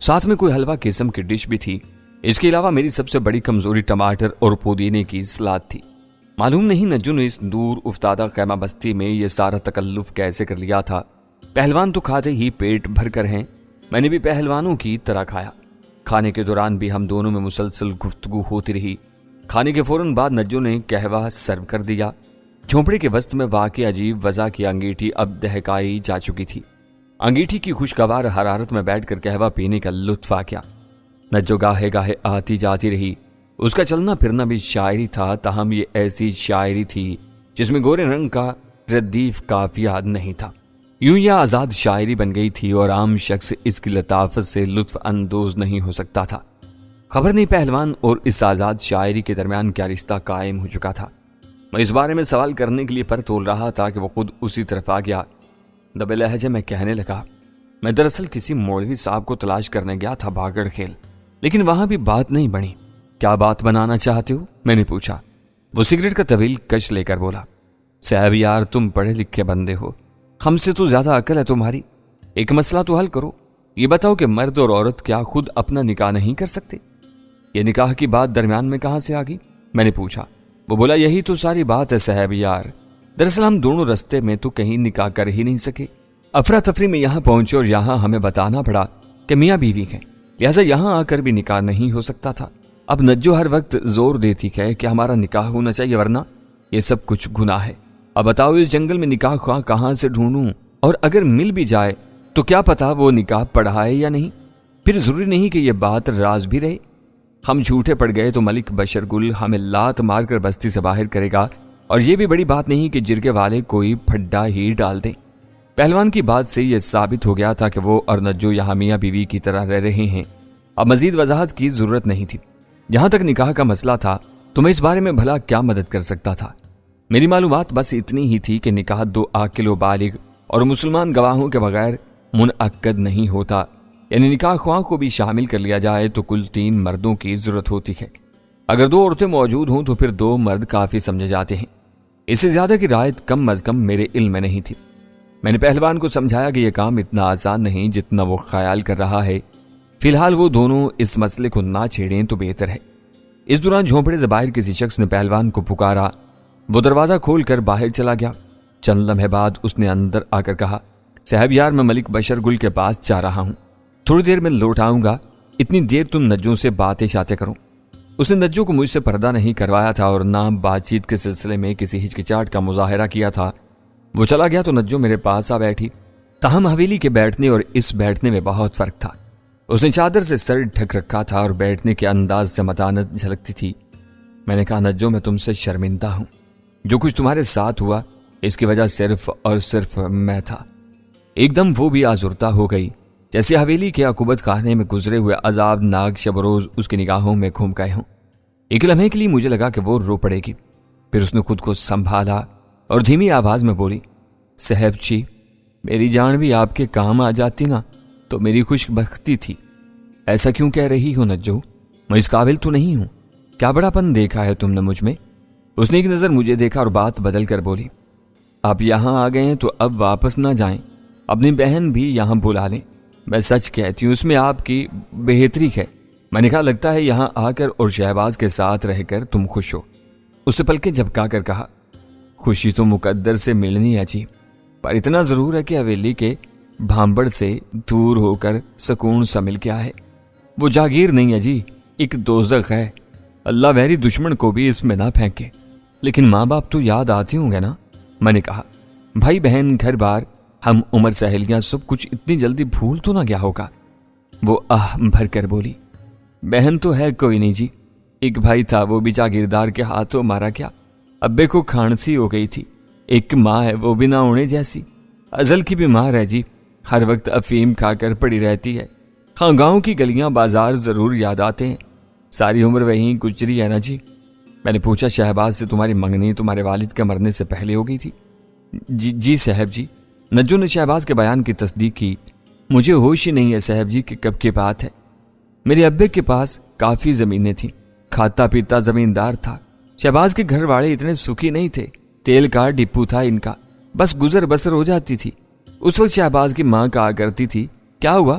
ساتھ میں کوئی حلوہ قسم کی ڈش بھی تھی۔ اس کے علاوہ میری سب سے بڑی کمزوری ٹماٹر اور پودینے کی سلاد تھی۔ معلوم نہیں نجو نے اس دور افتادہ خیمہ بستی میں یہ سارا تکلف کیسے کر لیا تھا۔ پہلوان تو کھاتے ہی پیٹ بھر کر ہیں، میں نے بھی پہلوانوں کی طرح کھایا۔ کھانے کے دوران بھی ہم دونوں میں مسلسل گفتگو ہوتی رہی۔ کھانے کے فوراً بعد نجو نے قہوہ سرو کر دیا۔ جھونپڑی کے وسط میں واقع عجیب وضع کی انگیٹھی اب دہکائی جا چکی تھی۔ انگیٹھی کی خوشگوار حرارت میں بیٹھ کر قہوہ پینے کا لطف آ گیا۔ نجو گاہے گاہے آتی جاتی رہی۔ اس کا چلنا پھرنا بھی شاعری تھا، تاہم یہ ایسی شاعری تھی جس میں گورے رنگ کا ردیف قافیہ نہیں تھا۔ یوں یہ آزاد شاعری بن گئی تھی اور عام شخص اس کی لطافت سے لطف اندوز نہیں ہو سکتا تھا۔ خبر نہیں پہلوان اور اس آزاد شاعری کے درمیان کیا رشتہ قائم ہو چکا تھا۔ میں اس بارے میں سوال کرنے کے لیے پر تول رہا تھا کہ وہ خود اسی طرف آ گیا۔ دبے لہجے میں کہنے لگا، میں دراصل کسی مولوی صاحب کو تلاش کرنے گیا تھا باگڑ کھیل، لیکن وہاں بھی بات نہیں بنی۔ کیا بات بنانا چاہتے ہو؟ میں نے پوچھا۔ وہ سگریٹ کا طویل کش لے کر بولا، صاحب یار تم پڑھے لکھے بندے ہو، ہم سے تو زیادہ عقل ہے تمہاری۔ ایک مسئلہ تو حل کرو، یہ بتاؤ کہ مرد اور عورت کیا خود اپنا نکاح نہیں کر سکتے؟ یہ نکاح کی بات درمیان میں کہاں سے آ گئی؟ میں نے پوچھا۔ وہ بولا، یہی تو ساری بات ہے صاحب یار، دراصل ہم دونوں رستے میں تو کہیں نکاح کر ہی نہیں سکے۔ افراتفری میں یہاں پہنچے اور یہاں ہمیں بتانا پڑا کہ میاں بیوی ہیں، لہٰذا یہاں آ کر بھی نکاح نہیں ہو سکتا تھا۔ اب نجو ہر وقت زور دیتی ہے کہ ہمارا نکاح ہونا چاہیے، ورنہ یہ سب کچھ گناہ ہے۔ اب بتاؤ اس جنگل میں نکاح خواہ کہاں سے ڈھونڈوں، اور اگر مل بھی جائے تو کیا پتا وہ نکاح پڑھا ہے یا نہیں؟ پھر ضروری نہیں کہ یہ بات راز بھی رہے۔ ہم جھوٹے پڑ گئے تو ملک بشر گل ہمیں لات مار کر بستی سے باہر کرے گا، اور یہ بھی بڑی بات نہیں کہ جرگے والے کوئی پھڈا ہی ڈال دیں۔ پہلوان کی بات سے یہ ثابت ہو گیا تھا کہ وہ اور نجو یہاں میاں بیوی کی طرح رہ رہے ہیں۔ اب مزید وضاحت کی ضرورت نہیں تھی۔ جہاں تک نکاح کا مسئلہ تھا تو میں اس بارے میں بھلا کیا مدد کر سکتا تھا؟ میری معلومات بس اتنی ہی تھی کہ نکاح دو عاقل و بالغ اور مسلمان گواہوں کے بغیر منعقد نہیں ہوتا، یعنی نکاح خواہ کو بھی شامل کر لیا جائے تو کل 3 مردوں کی ضرورت ہوتی ہے۔ اگر 2 عورتیں موجود ہوں تو پھر 2 مرد کافی سمجھے جاتے ہیں۔ اس سے زیادہ کی رعایت کم از کم میرے علم میں نہیں تھی۔ میں نے پہلوان کو سمجھایا کہ یہ کام اتنا آسان نہیں جتنا وہ خیال کر رہا ہے، فی الحال وہ دونوں اس مسئلے کو نہ چھیڑیں تو بہتر ہے۔ اس دوران جھونپڑے سے باہر کسی شخص نے پہلوان کو پکارا۔ وہ دروازہ کھول کر باہر چلا گیا۔ چند لمحے بعد اس نے اندر آ کر کہا، صاحب یار میں ملک بشر گل کے پاس جا رہا ہوں، تھوڑی دیر میں لوٹ آؤں گا، اتنی دیر تم نجو سے باتیں شاتیں کرو۔ اس نے نجو کو مجھ سے پردہ نہیں کروایا تھا اور نہ بات چیت کے سلسلے میں کسی ہچکچاہٹ کا مظاہرہ کیا تھا۔ وہ چلا گیا تو نجو میرے پاس آ بیٹھی۔ تاہم حویلی کے بیٹھنے اور اس بیٹھنے میں بہت فرق تھا۔ اس نے چادر سے سر ڈھک رکھا تھا اور بیٹھنے کے انداز سے متانت جھلکتی تھی۔ میں نے کہا، نجو میں تم سے شرمندہ ہوں، جو کچھ تمہارے ساتھ ہوا اس کی وجہ صرف اور صرف میں تھا۔ ایک دم وہ بھی آزردہ ہو گئی، جیسے حویلی کے عقوبت خانے میں گزرے ہوئے عذاب ناک شب روز اس کی نگاہوں میں گھوم گئے ہوں۔ ایک لمحے کے لیے مجھے لگا کہ وہ رو پڑے گی، پھر اس نے خود کو سنبھالا اور دھیمی آواز میں بولی، صاحب جی میری جان بھی آپ کے کام آ جاتی نا تو میری خوش بختی تھی۔ ایسا کیوں کہہ رہی ہو نجو؟ میں اس قابل تو نہیں ہوں، کیا بڑا پن دیکھا ہے تم نے مجھ میں؟ اس نے ایک نظر مجھے دیکھا اور بات بدل کر بولی، آپ یہاں آ گئے ہیں تو اب واپس نہ جائیں، اپنی بہن بھی یہاں بلا لیں۔ میں سچ کہتی ہوں اس میں آپ کی بہتری ہے۔ میں نے کہا، لگتا ہے یہاں آ کر اور شہباز کے ساتھ رہ کر تم خوش ہو۔ اس سے پلکیں جھپکا کر کہا، خوشی تو مقدر سے ملنی ہے جی، پر اتنا ضرور ہے کہ حویلی کے بھانبڑ سے دور ہو کر سکون سا مل کے آئے۔ وہ جاگیر نہیں ہے جی، ایک دوزخ ہے، اللہ ویری دشمن کو بھی اس میں نہ پھینکے۔ لیکن ماں باپ تو یاد آتے ہوں گے نا؟ میں نے کہا، بھائی بہن گھر بار ہم عمر سہیلیاں سب کچھ اتنی جلدی بھول تو نہ گیا ہوگا۔ وہ بھر کر بولی، بہن تو ہے کوئی نہیں جی، ایک بھائی تھا وہ بھی جاگیردار کے ہاتھوں مارا گیا، ابے کو کھانسی ہو گئی تھی، ایک ماں ہے وہ بھی نہ ہونے جیسی، ازل کی بیمار ہے جی، ہر وقت افیم کھا کر پڑی رہتی ہے۔ ہاں گاؤں کی گلیاں بازار ضرور یاد آتے ہیں، ساری عمر وہیں گزری ہے نا جی۔ میں نے پوچھا، شہباز سے تمہاری منگنی تمہارے والد کے مرنے سے پہلے ہو گئی تھی؟ جی صاحب جی۔ نجو نے شہباز کے بیان کی تصدیق کی۔ مجھے ہوش ہی نہیں ہے صاحب جی کہ کب کی بات ہے۔ میرے ابے کے پاس کافی زمینیں تھیں، کھاتا پیتا زمیندار تھا۔ شہباز کے گھر والے اتنے سکھی نہیں تھے، تیل کا ڈپو تھا ان کا، بس گزر بسر ہو جاتی تھی۔ اس وقت شہباز کی ماں کہا کرتی تھی، کیا ہوا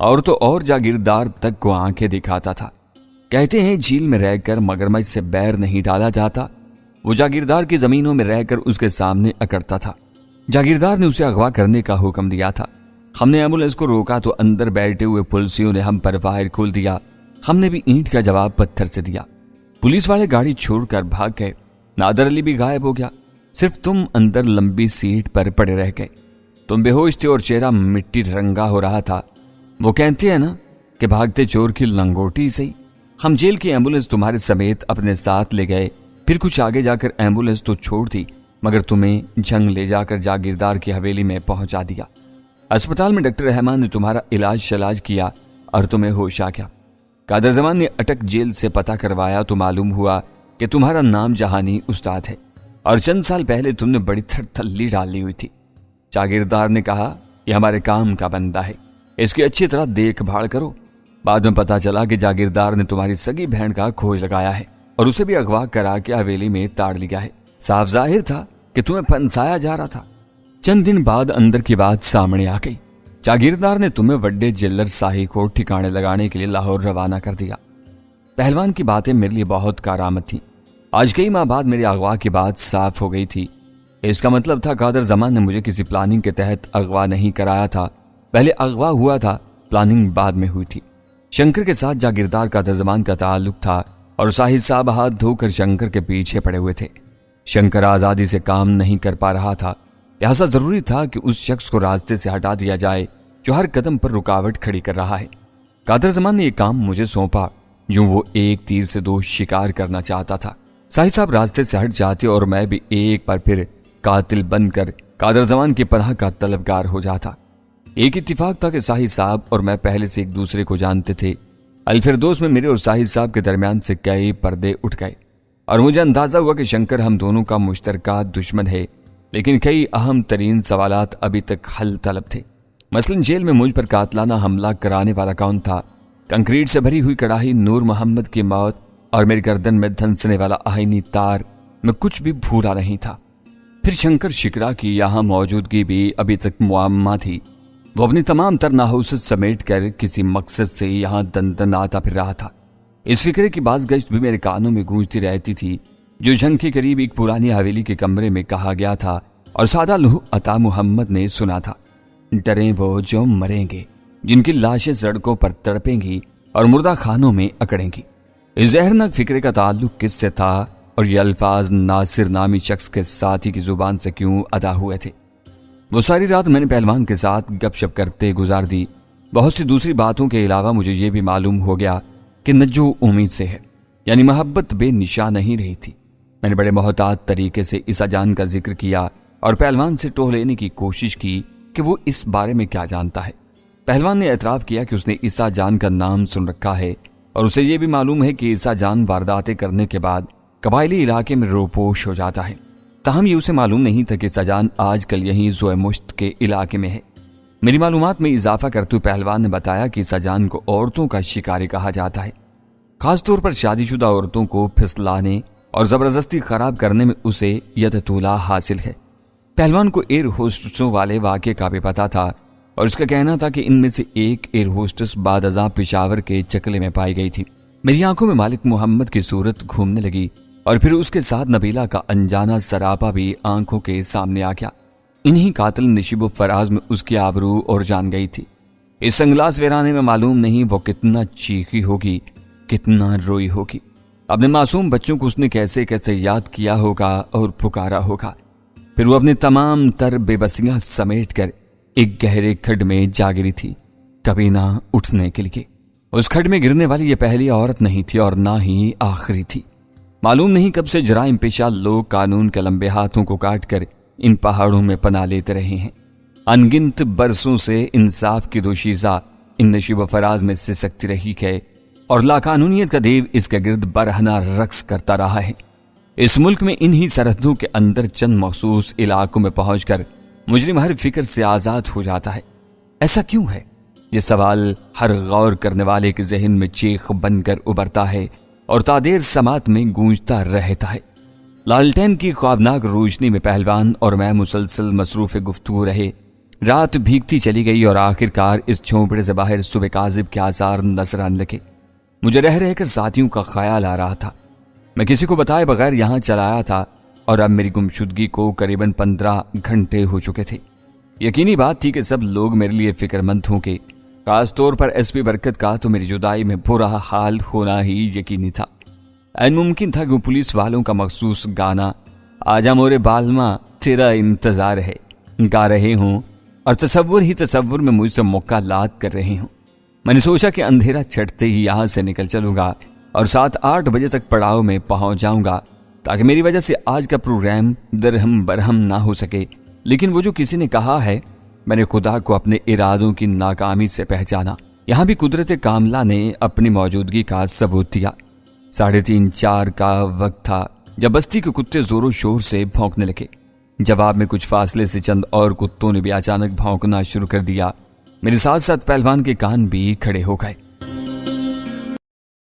اور تو اور جاگیردار تک کو آنکھیں دکھاتا تھا۔ کہتے ہیں جھیل میں رہ کر مگرمچھ سے بیر نہیں ڈالا جاتا، وہ جاگیردار کی زمینوں میں رہ کر اس کے سامنے اکڑتا تھا۔ جاگیردار نے اسے اغوا کرنے کا حکم دیا تھا۔ ہم نے ایمبولینس کو روکا تو اندر بیٹھے ہوئے پولیسوں نے ہم پر فائر کھول دیا۔ ہم نے بھی اینٹ کا جواب پتھر سے دیا۔ پولیس والے گاڑی چھوڑ کر بھاگ گئے۔ نادر علی بھی غائب ہو گیا، صرف تم اندر لمبی سیٹ پر پڑے رہ گئے۔ تم بے ہوش تھے اور چہرہ مٹی رنگا ہو رہا تھا۔ وہ کہتے ہیں نا کہ بھاگتے چور کی لنگوٹی سے۔ ہم جیل کی ایمبولینس تمہارے سمیت اپنے ساتھ لے گئے، پھر کچھ آگے جا کر ایمبولینس تو چھوڑ دی، مگر تمہیں جھنگ لے جا کر جاگیردار کی حویلی میں پہنچا دیا۔ اسپتال میں ڈاکٹر رحمان نے تمہارا علاج کیا اور تمہیں ہوش آ گیا۔ قادر زمان نے اٹک جیل سے پتہ کروایا تو معلوم ہوا کہ تمہارا نام جہانی استاد ہے اور چند سال پہلے تم نے بڑی تھلی ڈال لی ہوئی تھی۔ جاگیردار نے کہا یہ ہمارے کام کا بندہ ہے، اس کی اچھی طرح دیکھ بھال کرو۔ بعد میں پتا چلا کہ جاگیردار نے تمہاری سگی بہن کا کھوج لگایا ہے اور اسے بھی اغوا کرا کے حویلی میں تاڑ لیا ہے۔ صاف ظاہر تھا کہ تمہیں پھنسایا جا رہا تھا۔ چند دن بعد اندر کی بات سامنے آ گئی۔ جاگیردار نے تمہیں وڈے جیلر شاہی کو ٹھکانے لگانے کے لیے لاہور روانہ کر دیا۔ پہلوان کی باتیں میرے لیے بہت کارآمد تھیں۔ آج کئی ماہ بعد میرے اغوا کی بات صاف ہو گئی تھی۔ اس کا مطلب تھا قادر زمان نے مجھے کسی پلاننگ کے تحت اغوا نہیں کرایا تھا، پہلے اغوا ہوا تھا، پلاننگ بعد میں ہوئی تھی۔ شنکر کے ساتھ جاگیردار قادر زمان کا تعلق تھا اور شاہد صاحب ہاتھ دھو کر شنکر کے پیچھے پڑے ہوئے تھے۔ شنکر آزادی سے کام نہیں کر پا رہا تھا، لہذا ضروری تھا کہ اس شخص کو راستے سے ہٹا دیا جائے جو ہر قدم پر رکاوٹ کھڑی کر رہا ہے۔ قادر زمان نے یہ کام مجھے سونپا، یوں وہ ایک تیر سے دو شکار کرنا چاہتا تھا۔ شاہد صاحب راستے سے ہٹ جاتے اور میں بھی ایک بار پھر قاتل بن کر قادر زمان کی پناہ کا طلبگار ہو جاتا۔ ایک اتفاق تھا کہ شاہد صاحب اور میں پہلے سے ایک دوسرے کو جانتے تھے۔ الفردوس میں میرے اور شاہد صاحب کے درمیان سے کئی پردے اٹھ گئے اور مجھے اندازہ ہوا کہ شنکر ہم دونوں کا مشترکہ دشمن ہے، لیکن کئی اہم ترین سوالات ابھی تک حل طلب تھے۔ مثلا جیل میں مجھ پر قاتلانہ حملہ کرانے والا کون تھا؟ کنکریٹ سے بھری ہوئی کڑاہی نور محمد کی موت اور میری گردن میں دھنسنے والا آہینی تار، میں کچھ بھی بھولا نہیں تھا۔ پھر شنکر شکرا کی یہاں موجودگی بھی ابھی تک معمہ تھی۔ وہ اپنی تمام تر ناحوست سمیٹ کر کسی مقصد سے یہاں دن آتا پھر رہا تھا۔ اس فکرے کی باز گشت بھی میرے کانوں میں گونجتی رہتی تھی جو جھنگ کے قریب ایک پرانی حویلی کے کمرے میں کہا گیا تھا اور سادہ لوح عطا محمد نے سنا تھا۔ ڈریں وہ جو مریں گے، جن کی لاشیں سڑکوں پر تڑپیں گی اور مردہ خانوں میں اکڑیں گی۔ اس زہرناک فکرے کا تعلق کس سے تھا اور یہ الفاظ ناصر نامی شخص کے ساتھی کی زبان سے کیوں ادا ہوئے تھے؟ وہ ساری رات میں نے پہلوان کے ساتھ گپ شپ کرتے گزار دی۔ بہت سی دوسری باتوں کے علاوہ مجھے یہ بھی معلوم ہو گیا کہ نجو امید سے ہے، یعنی محبت بے نشاں نہیں رہی تھی۔ میں نے بڑے محتاط طریقے سے عیسیٰ جان کا ذکر کیا اور پہلوان سے ٹوہ لینے کی کوشش کی کہ وہ اس بارے میں کیا جانتا ہے۔ پہلوان نے اعتراف کیا کہ اس نے عیسیٰ جان کا نام سن رکھا ہے اور اسے یہ بھی معلوم ہے کہ عیسیٰ جان وارداتیں کرنے کے بعد قبائلی علاقے میں روپوش ہو جاتا ہے۔ تاہم یہ اسے معلوم نہیں تھا کہ عیسیٰ جان آج کل یہیں زوئے مشت کے علاقے میں ہے۔ میری معلومات میں اضافہ کرتے ہوئے پہلوان نے بتایا کہ عیسیٰ جان کو عورتوں کا شکاری کہا جاتا ہے، خاص طور پر شادی شدہ عورتوں کو پھسلانے اور زبردستی خراب کرنے میں اسے ید طولہ حاصل ہے۔ پہلوان کو ایئر ہوسٹسوں والے واقعے کا بھی پتا تھا اور اس کا کہنا تھا کہ ان میں سے ایک ایئر ہوسٹس بعد ازاں پشاور کے چکلے میں پائی گئی تھی۔ میری آنکھوں میں مالک محمد کی صورت گھومنے لگی اور پھر اس کے ساتھ نبیلہ کا انجانہ سراپا بھی آنکھوں کے سامنے آ گیا۔ انہی قاتل نشیب و فراز میں اس کی آبرو اور جان گئی تھی۔ اس سنگلاس ویرانے میں معلوم نہیں وہ کتنا چیخی ہوگی، کتنا روئی ہوگی۔ اپنے معصوم بچوں کو اس نے کیسے کیسے یاد کیا ہوگا اور پکارا ہوگا۔ پھر وہ اپنی تمام تر بے بسیاں سمیٹ کر ایک گہرے کھڈ میں جا گری تھی، کبھی نہ اٹھنے کے لیے۔ اس کھڈ میں گرنے والی یہ پہلی عورت نہیں تھی اور نہ ہی آخری تھی۔ معلوم نہیں کب سے جرائم پیشہ لوگ قانون کے لمبے ہاتھوں کو کاٹ کر ان پہاڑوں میں پناہ لیتے رہے ہیں۔ انگنت برسوں سے انصاف کی دوشیزہ ان نشیب و فراز میں سسکتی رہی ہے اور لاقانونیت کا دیو اس کے گرد برہنہ رقص کرتا رہا ہے۔ اس ملک میں انہی سرحدوں کے اندر چند مخصوص علاقوں میں پہنچ کر مجرم ہر فکر سے آزاد ہو جاتا ہے۔ ایسا کیوں ہے؟ یہ سوال ہر غور کرنے والے کے ذہن میں چیخ بن کر ابھرتا ہے اور تادیر سماعت میں گونجتا رہتا ہے۔ لالٹین کی خوابناک روشنی میں پہلوان اور میں مسلسل مصروف گفتگو رہے رات بھیگتی چلی گئی اور آخرکار اس جھونپڑے سے باہر صبح کاذب کے آثار نظر آنے لگے۔ مجھے رہ رہ کر ساتھیوں کا خیال آ رہا تھا۔ میں کسی کو بتائے بغیر یہاں چلا آیا تھا اور اب میری گمشدگی کو قریباً 15 گھنٹے ہو چکے تھے۔ یقینی بات تھی کہ سب لوگ میرے لیے فکر مند ہوں گے، خاص طور پر ایس پی برکت کا تو میری جدائی میں برا حال ہونا ہی یقینی تھا۔ این ممکن تھا کہ پولیس والوں کا مخصوص گانا آجا مورے بالما تیرا انتظار ہے گا رہے ہوں اور تصور میں مجھ سے مکالات کر رہے ہوں۔ میں نے سوچا کہ اندھیرا چڑھتے ہی یہاں سے نکل چلوں گا اور 7-8 بجے تک پڑاؤ میں پہنچ جاؤں گا تاکہ میری وجہ سے آج کا پروگرام درہم برہم نہ ہو سکے۔ لیکن وہ جو کسی نے کہا ہے، میں نے خدا کو اپنے ارادوں کی ناکامی سے پہچانا۔ یہاں بھی قدرت کاملہ نے اپنی موجودگی کا ثبوت دیا۔ 3:30-4 کا وقت تھا جب بستی کے کتے زور و شور سے بھونکنے لگے۔ جواب میں کچھ فاصلے سے چند اور کتوں نے بھی اچانک بھونکنا شروع کر دیا۔ میرے ساتھ ساتھ پہلوان کے کان بھی کھڑے ہو گئے۔